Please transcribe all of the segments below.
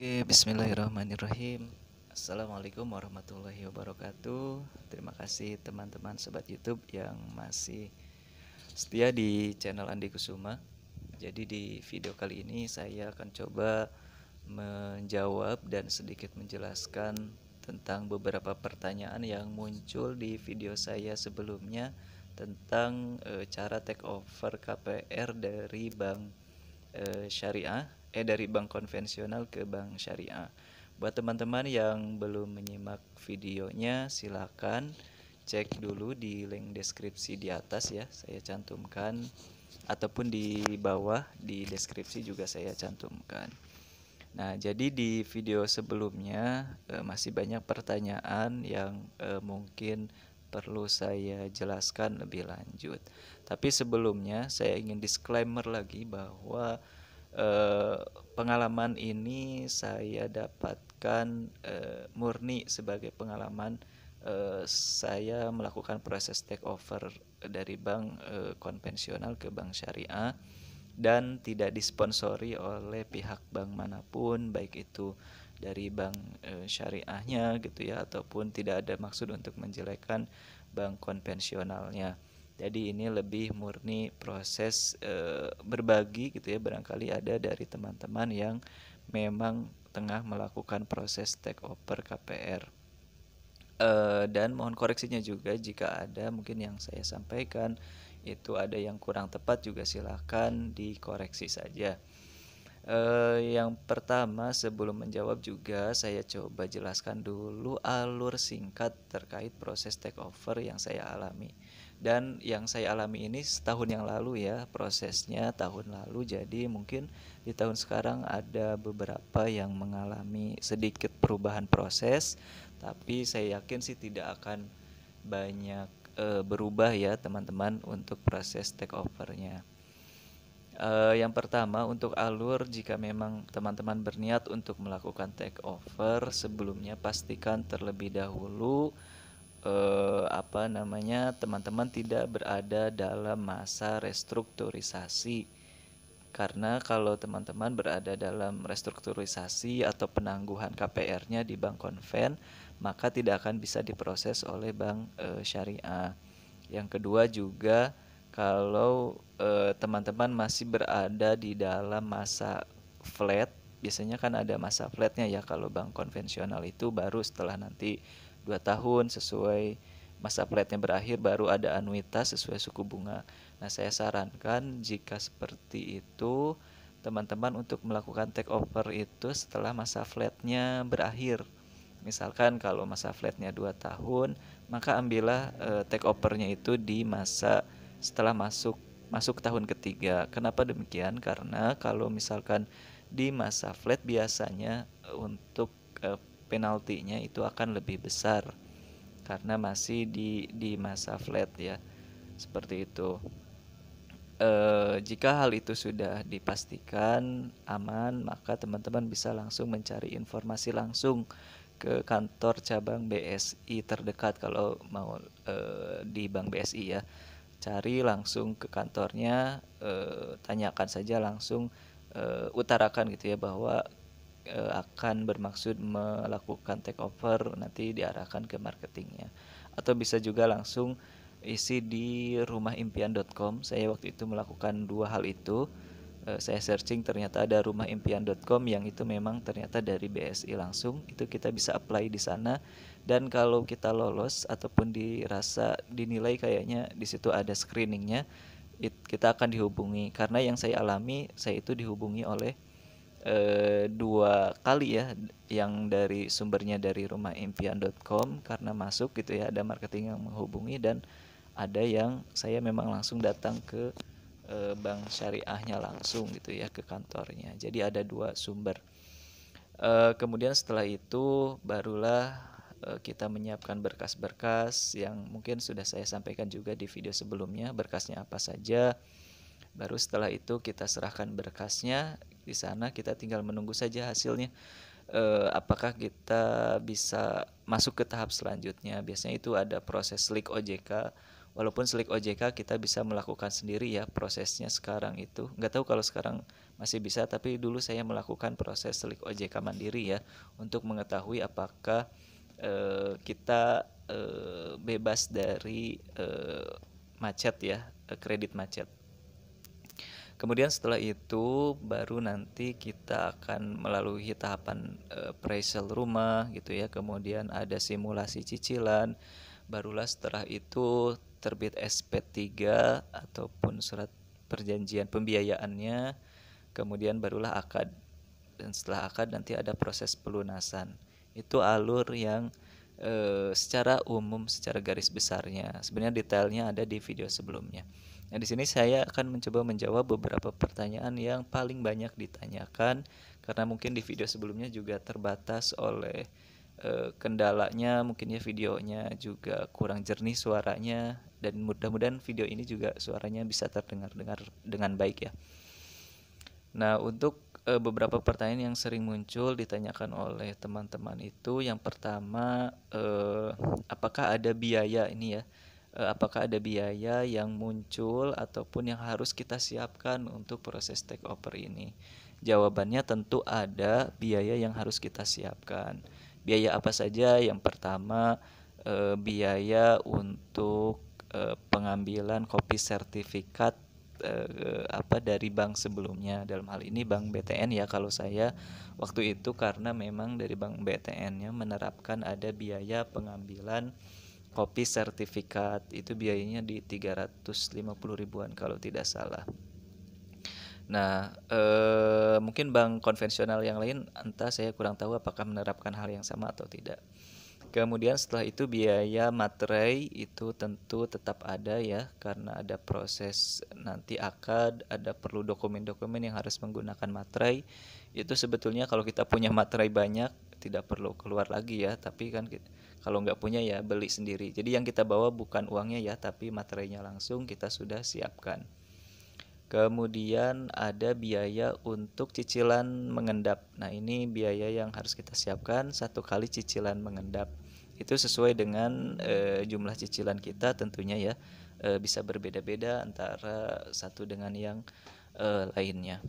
Bismillahirrahmanirrahim. Assalamualaikum warahmatullahi wabarakatuh. Terima kasih teman-teman sobat YouTube yang masih setia di channel Andi Kusuma. Jadi di video kali ini saya akan coba menjawab dan sedikit menjelaskan tentang beberapa pertanyaan yang muncul di video saya sebelumnya tentang cara take over KPR dari bank syariah dari bank konvensional ke bank syariah. Buat teman-teman yang belum menyimak videonya, silakan cek dulu di link deskripsi di atas ya, saya cantumkan, ataupun di bawah di deskripsi juga saya cantumkan. Nah, jadi di video sebelumnya masih banyak pertanyaan yang mungkin perlu saya jelaskan lebih lanjut. Tapi sebelumnya saya ingin disclaimer lagi bahwa eh, pengalaman ini saya dapatkan murni sebagai pengalaman saya melakukan proses take over dari bank konvensional ke bank syariah dan tidak disponsori oleh pihak bank manapun, baik itu dari bank syariahnya gitu ya, ataupun tidak ada maksud untuk menjelekkan bank konvensionalnya. Jadi ini lebih murni proses berbagi gitu ya, barangkali ada dari teman-teman yang memang tengah melakukan proses take over KPR. Dan mohon koreksinya juga jika ada mungkin yang saya sampaikan itu ada yang kurang tepat, juga silahkan dikoreksi saja. Yang pertama sebelum menjawab juga saya coba jelaskan dulu alur singkat terkait proses take over yang saya alami. Dan yang saya alami ini setahun yang lalu ya, prosesnya tahun lalu, jadi mungkin di tahun sekarang ada beberapa yang mengalami sedikit perubahan proses, tapi saya yakin sih tidak akan banyak berubah ya teman-teman untuk proses take overnya. Yang pertama untuk alur, jika memang teman-teman berniat untuk melakukan take over, sebelumnya pastikan terlebih dahulu teman-teman tidak berada dalam masa restrukturisasi. Karena kalau teman-teman berada dalam restrukturisasi atau penangguhan KPR-nya di bank konven, maka tidak akan bisa diproses oleh bank syariah. Yang kedua juga kalau teman-teman masih berada di dalam masa flat, biasanya kan ada masa flatnya ya, kalau bank konvensional itu baru setelah nanti 2 tahun sesuai masa flatnya berakhir baru ada anuitas sesuai suku bunga. Nah, saya sarankan jika seperti itu teman-teman untuk melakukan take over itu setelah masa flatnya berakhir. Misalkan kalau masa flatnya 2 tahun, maka ambillah take overnya itu di masa setelah masuk tahun ketiga. Kenapa demikian? Karena kalau misalkan di masa flat biasanya untuk penaltinya itu akan lebih besar karena masih di masa flat ya, seperti itu. Jika hal itu sudah dipastikan aman, maka teman-teman bisa langsung mencari informasi langsung ke kantor cabang BSI terdekat kalau mau di Bank BSI ya. Cari langsung ke kantornya, tanyakan saja langsung, utarakan gitu ya bahwa akan bermaksud melakukan take over, nanti diarahkan ke marketingnya. Atau bisa juga langsung isi di rumahimpian.com. Saya waktu itu melakukan dua hal itu. Saya searching ternyata ada rumahimpian.com yang itu memang ternyata dari BSI langsung. Itu kita bisa apply di sana, dan kalau kita lolos ataupun dirasa dinilai kayaknya di situ ada screeningnya, kita akan dihubungi. Karena yang saya alami, saya itu dihubungi oleh dua kali ya, yang dari sumbernya dari rumahimpian.com karena masuk gitu ya, ada marketing yang menghubungi, dan ada yang saya memang langsung datang ke bank syariahnya langsung gitu ya, ke kantornya. Jadi ada dua sumber. Kemudian setelah itu barulah kita menyiapkan berkas-berkas yang mungkin sudah saya sampaikan juga di video sebelumnya, berkasnya apa saja. Baru setelah itu kita serahkan berkasnya. Di sana kita tinggal menunggu saja hasilnya. Apakah kita bisa masuk ke tahap selanjutnya? Biasanya itu ada proses slik OJK Walaupun Slik OJK kita bisa melakukan sendiri ya prosesnya sekarang itu. Nggak tahu kalau sekarang masih bisa, tapi dulu saya melakukan proses Slik OJK mandiri ya untuk mengetahui apakah kita bebas dari macet ya, kredit macet. Kemudian setelah itu baru nanti kita akan melalui tahapan appraisal rumah gitu ya. Kemudian ada simulasi cicilan. Barulah setelah itu terbit SP3 ataupun surat perjanjian pembiayaannya. Kemudian barulah akad. Dan setelah akad nanti ada proses pelunasan. Itu alur yang secara umum, secara garis besarnya. Sebenarnya detailnya ada di video sebelumnya. Nah, di sini saya akan mencoba menjawab beberapa pertanyaan yang paling banyak ditanyakan karena mungkin di video sebelumnya juga terbatas oleh kendalanya, mungkin ya videonya juga kurang jernih suaranya, dan mudah-mudahan video ini juga suaranya bisa terdengar dengan baik ya. Nah, untuk beberapa pertanyaan yang sering muncul ditanyakan oleh teman-teman itu, yang pertama, apakah ada biaya ini ya? Apakah ada biaya yang muncul ataupun yang harus kita siapkan untuk proses take over ini? Jawabannya tentu ada biaya yang harus kita siapkan. Biaya apa saja? Yang pertama, biaya untuk pengambilan kopi sertifikat dari bank sebelumnya, dalam hal ini bank BTN ya kalau saya waktu itu, karena memang dari bank BTN-nya menerapkan ada biaya pengambilan kopi sertifikat, itu biayanya di 350 ribuan kalau tidak salah. Nah, mungkin bank konvensional yang lain entah, saya kurang tahu apakah menerapkan hal yang sama atau tidak. Kemudian setelah itu biaya materai itu tentu tetap ada ya, karena ada proses nanti akad, ada perlu dokumen-dokumen yang harus menggunakan materai. Itu sebetulnya kalau kita punya materai banyak tidak perlu keluar lagi ya, tapi kan kalau nggak punya ya beli sendiri. Jadi yang kita bawa bukan uangnya ya, tapi materainya langsung kita sudah siapkan. Kemudian ada biaya untuk cicilan mengendap. Nah, ini biaya yang harus kita siapkan, satu kali cicilan mengendap. Itu sesuai dengan jumlah cicilan kita tentunya ya. Bisa berbeda-beda antara satu dengan yang lainnya.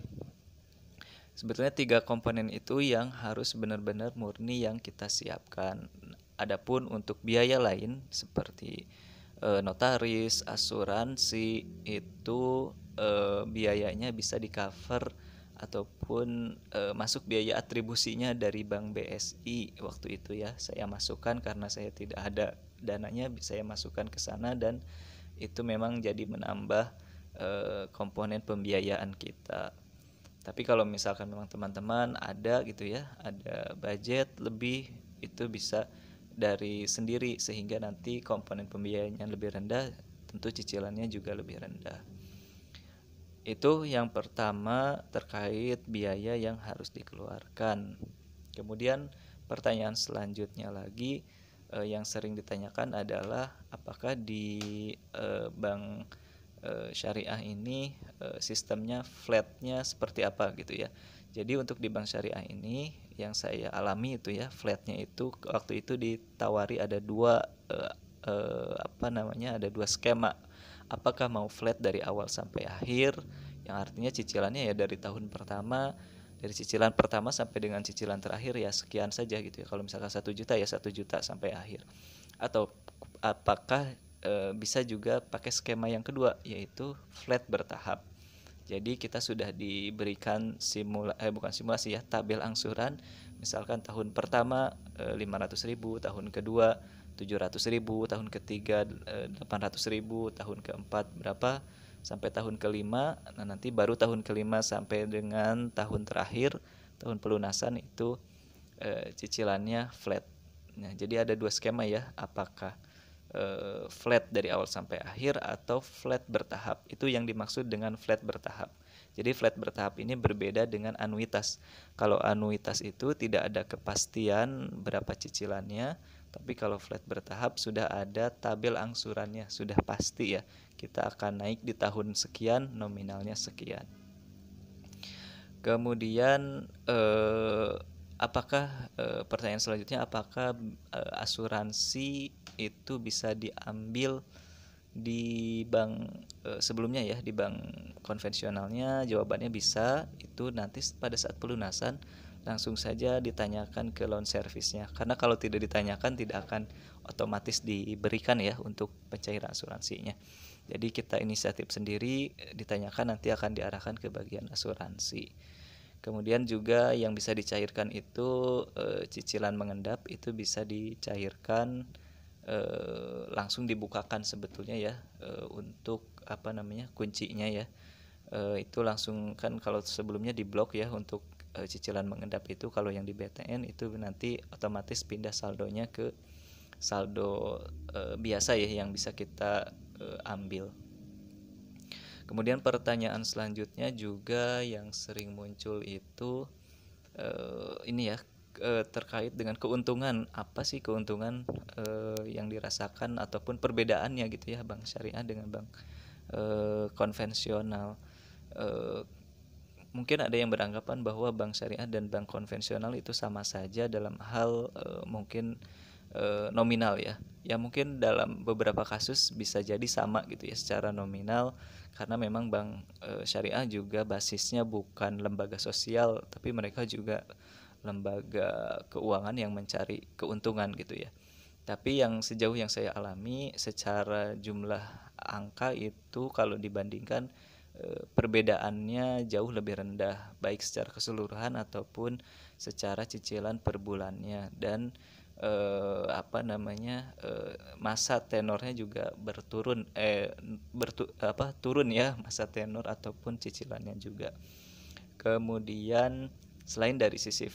Sebetulnya 3 komponen itu yang harus benar-benar murni yang kita siapkan. Adapun untuk biaya lain seperti notaris, asuransi, itu biayanya bisa di cover ataupun masuk biaya atribusinya dari Bank BSI waktu itu ya. Saya masukkan karena saya tidak ada dananya, saya masukkan ke sana dan itu memang jadi menambah komponen pembiayaan kita. Tapi kalau misalkan memang teman-teman ada gitu ya, ada budget lebih, itu bisa dari sendiri sehingga nanti komponen pembiayaannya lebih rendah, tentu cicilannya juga lebih rendah. Itu yang pertama terkait biaya yang harus dikeluarkan. Kemudian pertanyaan selanjutnya lagi yang sering ditanyakan adalah apakah di bank syariah ini sistemnya flatnya seperti apa gitu ya. Jadi untuk di bank syariah ini yang saya alami itu ya, flatnya itu waktu itu ditawari ada ada dua skema. Apakah mau flat dari awal sampai akhir, yang artinya cicilannya ya dari tahun pertama, dari cicilan pertama sampai dengan cicilan terakhir ya sekian saja gitu ya. Kalau misalkan 1 juta ya 1 juta sampai akhir. Atau apakah bisa juga pakai skema yang kedua, yaitu flat bertahap. Jadi kita sudah diberikan bukan simulasi ya, tabel angsuran. Misalkan tahun pertama 500.000, tahun kedua 700.000, tahun ketiga 800.000, tahun keempat berapa sampai tahun kelima. Nah, nanti baru tahun kelima sampai dengan tahun terakhir, tahun pelunasan itu cicilannya flat. Nah, jadi ada 2 skema ya, apakah flat dari awal sampai akhir atau flat bertahap. Itu yang dimaksud dengan flat bertahap. Jadi flat bertahap ini berbeda dengan anuitas. Kalau anuitas itu tidak ada kepastian berapa cicilannya, tapi kalau flat bertahap sudah ada tabel angsurannya, sudah pasti ya. Kita akan naik di tahun sekian, nominalnya sekian. Kemudian pertanyaan selanjutnya, apakah asuransi itu bisa diambil Di bank sebelumnya ya, di bank konvensionalnya jawabannya bisa, itu nanti pada saat pelunasan langsung saja ditanyakan ke loan service-nya. Karena kalau tidak ditanyakan tidak akan otomatis diberikan ya untuk pencairan asuransinya. Jadi kita inisiatif sendiri, ditanyakan nanti akan diarahkan ke bagian asuransi. Kemudian juga yang bisa dicairkan itu cicilan mengendap itu bisa dicairkan langsung dibukakan sebetulnya ya, untuk apa namanya kuncinya ya. Itu langsung kan kalau sebelumnya diblok ya untuk cicilan mengendap itu, kalau yang di BTN itu nanti otomatis pindah saldonya ke saldo biasa ya yang bisa kita ambil. Kemudian pertanyaan selanjutnya juga yang sering muncul itu ini ya, terkait dengan keuntungan, apa sih keuntungan yang dirasakan ataupun perbedaannya gitu ya bank syariah dengan bank konvensional. Eh, Mungkin ada yang beranggapan bahwa bank syariah dan bank konvensional itu sama saja dalam hal mungkin nominal ya. Ya mungkin dalam beberapa kasus bisa jadi sama gitu ya secara nominal, karena memang bank syariah juga basisnya bukan lembaga sosial, tapi mereka juga lembaga keuangan yang mencari keuntungan gitu ya. Tapi yang sejauh yang saya alami secara jumlah angka itu kalau dibandingkan perbedaannya jauh lebih rendah baik secara keseluruhan ataupun secara cicilan per bulannya. Dan masa tenornya juga turun ya, masa tenor ataupun cicilannya juga. Kemudian selain dari sisi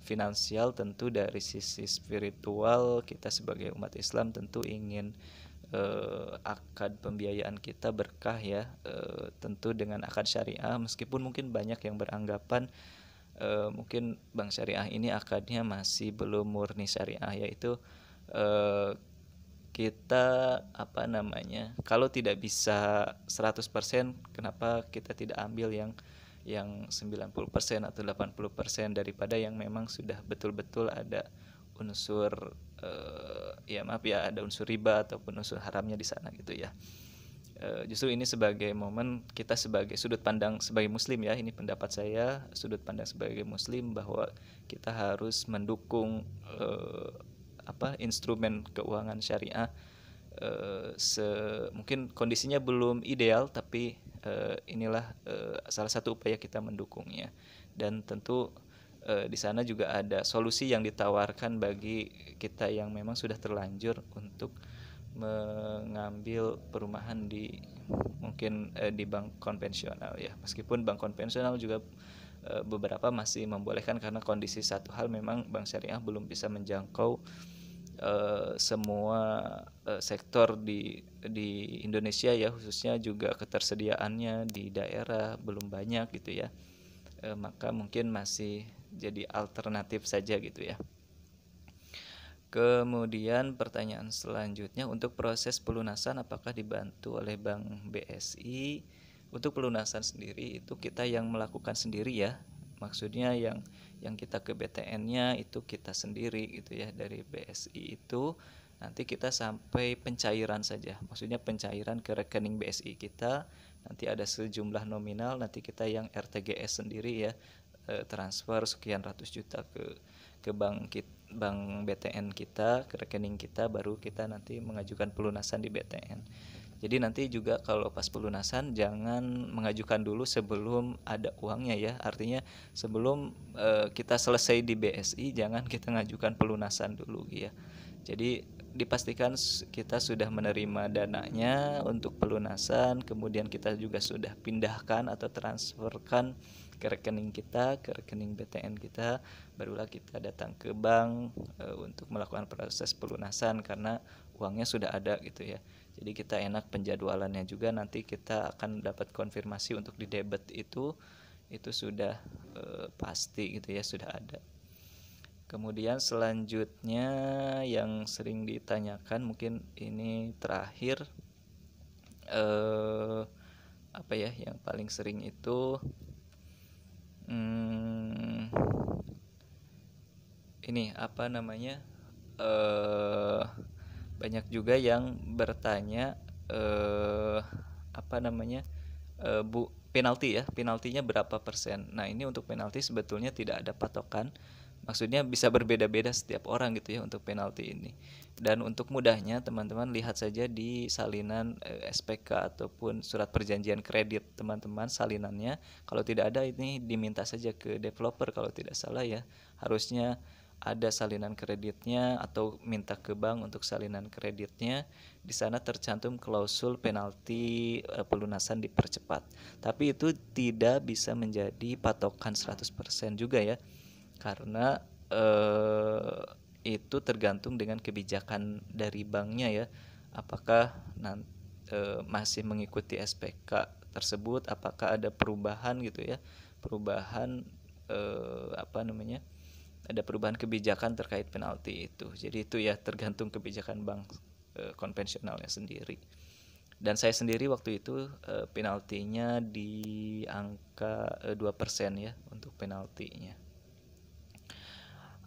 finansial, tentu dari sisi spiritual kita sebagai umat Islam tentu ingin akad pembiayaan kita berkah ya, tentu dengan akad syariah, meskipun mungkin banyak yang beranggapan mungkin bank syariah ini akadnya masih belum murni syariah, yaitu kita kalau tidak bisa 100%, kenapa kita tidak ambil yang 90% atau 80% daripada yang memang sudah betul-betul ada unsur ada unsur riba ataupun unsur haramnya di sana gitu ya. Justru ini sebagai momen kita sebagai sudut pandang sebagai muslim ya, ini pendapat saya, sudut pandang sebagai muslim bahwa kita harus mendukung instrumen keuangan syariah. Mungkin kondisinya belum ideal, tapi inilah salah satu upaya kita mendukungnya. Dan tentu di sana juga ada solusi yang ditawarkan bagi kita yang memang sudah terlanjur untuk mengambil perumahan di bank konvensional ya. Meskipun bank konvensional juga beberapa masih membolehkan, karena kondisi satu hal memang bank syariah belum bisa menjangkau semua sektor di Indonesia ya, khususnya juga ketersediaannya di daerah belum banyak gitu ya. Maka mungkin masih jadi alternatif saja gitu ya. Kemudian pertanyaan selanjutnya, untuk proses pelunasan apakah dibantu oleh Bank BSI? Untuk pelunasan sendiri itu kita yang melakukan sendiri ya. Maksudnya yang kita ke BTN-nya itu kita sendiri gitu ya. Dari BSI itu nanti kita sampai pencairan saja. Maksudnya pencairan ke rekening BSI kita, nanti ada sejumlah nominal, nanti kita yang RTGS sendiri ya, transfer sekian ratus juta ke bank BTN kita, ke rekening kita, baru kita nanti mengajukan pelunasan di BTN. Jadi nanti juga kalau pas pelunasan jangan mengajukan dulu sebelum ada uangnya ya. Artinya sebelum kita selesai di BSI jangan kita ngajukan pelunasan dulu ya. Jadi dipastikan kita sudah menerima dananya untuk pelunasan, kemudian kita juga sudah pindahkan atau transferkan ke rekening kita, ke rekening BTN kita, barulah kita datang ke bank untuk melakukan proses pelunasan karena uangnya sudah ada gitu ya. Jadi kita enak penjadwalannya juga, nanti kita akan dapat konfirmasi untuk di debit itu sudah pasti gitu ya, sudah ada. Kemudian selanjutnya yang sering ditanyakan, mungkin ini terakhir, yang paling sering itu banyak juga yang bertanya eh, apa namanya, penalti ya, penaltinya berapa persen. Nah ini untuk penalti sebetulnya tidak ada patokan, maksudnya bisa berbeda-beda setiap orang gitu ya untuk penalti ini. Dan untuk mudahnya teman-teman lihat saja di salinan SPK ataupun surat perjanjian kredit teman-teman, salinannya kalau tidak ada ini diminta saja ke developer kalau tidak salah ya, harusnya ada salinan kreditnya atau minta ke bank untuk salinan kreditnya. Di sana tercantum klausul penalti pelunasan dipercepat. Tapi itu tidak bisa menjadi patokan 100% juga ya. Karena itu tergantung dengan kebijakan dari banknya ya. Apakah masih mengikuti SPK tersebut, apakah ada perubahan gitu ya. Perubahan apa namanya? Ada perubahan kebijakan terkait penalti itu. Jadi itu ya tergantung kebijakan bank konvensionalnya sendiri. Dan saya sendiri waktu itu penaltinya di angka 2% ya untuk penaltinya.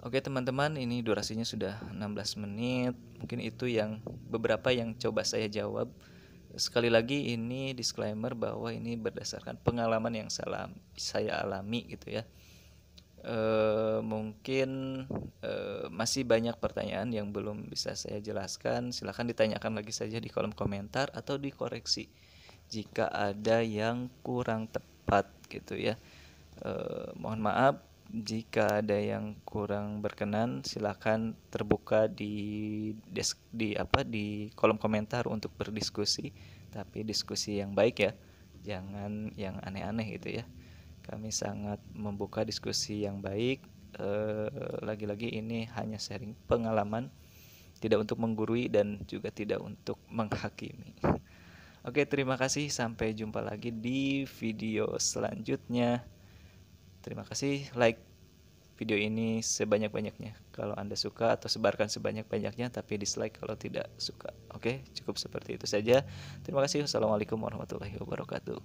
Oke teman-teman, ini durasinya sudah 16 menit. Mungkin itu yang beberapa yang coba saya jawab. Sekali lagi ini disclaimer bahwa ini berdasarkan pengalaman yang saya alami gitu ya. Mungkin masih banyak pertanyaan yang belum bisa saya jelaskan. Silahkan ditanyakan lagi saja di kolom komentar atau dikoreksi jika ada yang kurang tepat gitu ya. Mohon maaf jika ada yang kurang berkenan. Silahkan terbuka di kolom komentar untuk berdiskusi, tapi diskusi yang baik ya, jangan yang aneh-aneh gitu ya. Kami sangat membuka diskusi yang baik. Lagi-lagi ini hanya sharing pengalaman, tidak untuk menggurui dan juga tidak untuk menghakimi. Oke, terima kasih. Sampai jumpa lagi di video selanjutnya. Terima kasih. Like video ini sebanyak-banyaknya kalau Anda suka, atau sebarkan sebanyak-banyaknya, tapi dislike kalau tidak suka. Oke, cukup seperti itu saja. Terima kasih. Wassalamualaikum warahmatullahi wabarakatuh.